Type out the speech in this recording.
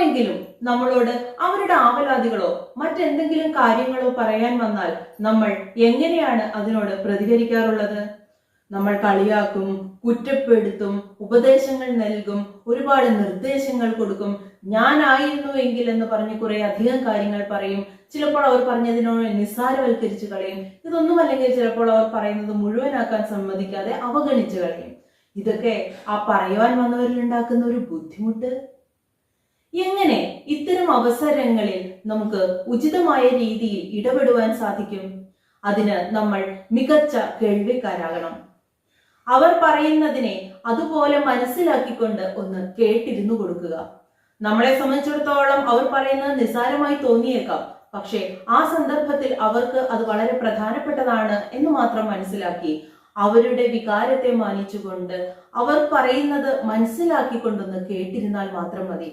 ആരെങ്കിലും നമ്മളോട് അവരുടെ ആവലാതികളോ മറ്റെന്തെങ്കിലും കാര്യങ്ങളോ പറയാൻ വന്നാൽ നമ്മൾ എങ്ങനെയാണ് അതിനോട് പ്രതികരിക്കാറുള്ളത്? നമ്മൾ കളിയാക്കും, കുറ്റപ്പെടുത്തും, ഉപദേശങ്ങൾ നൽകും, ഒരുപാട് നിർദ്ദേശങ്ങൾ കൊടുക്കും. ഞാനായിരുന്നുവെങ്കിൽ എന്ന് പറഞ്ഞ് കുറെ അധികം കാര്യങ്ങൾ പറയും. ചിലപ്പോൾ അവർ പറഞ്ഞതിനോട് നിസ്സാരവൽക്കരിച്ച് കളയും. ഇതൊന്നും അല്ലെങ്കിൽ ചിലപ്പോൾ അവർ പറയുന്നത് മുഴുവനാക്കാൻ സമ്മതിക്കാതെ അവഗണിച്ച് കളയും. ഇതൊക്കെ ആ പറയുവാൻ വന്നവരിൽ ഉണ്ടാക്കുന്ന ഒരു ബുദ്ധിമുട്ട്. എങ്ങനെ ഇത്തരം അവസരങ്ങളിൽ നമുക്ക് ഉചിതമായ രീതിയിൽ ഇടപെടുവാൻ സാധിക്കും? അതിന് നമ്മൾ മികച്ച കേൾവിക്കാരാകണം. അവർ പറയുന്നതിനെ അതുപോലെ മനസ്സിലാക്കിക്കൊണ്ട് ഒന്ന് കേട്ടിരുന്നു കൊടുക്കുക. നമ്മളെ സംബന്ധിച്ചിടത്തോളം അവർ പറയുന്നത് നിസ്സാരമായി തോന്നിയേക്കാം, പക്ഷെ ആ സന്ദർഭത്തിൽ അവർക്ക് അത് വളരെ പ്രധാനപ്പെട്ടതാണ് എന്ന് മാത്രം മനസ്സിലാക്കി അവരുടെ വികാരത്തെ മാനിച്ചുകൊണ്ട് അവർ പറയുന്നത് മനസ്സിലാക്കിക്കൊണ്ടൊന്ന് കേട്ടിരുന്നാൽ മാത്രം മതി.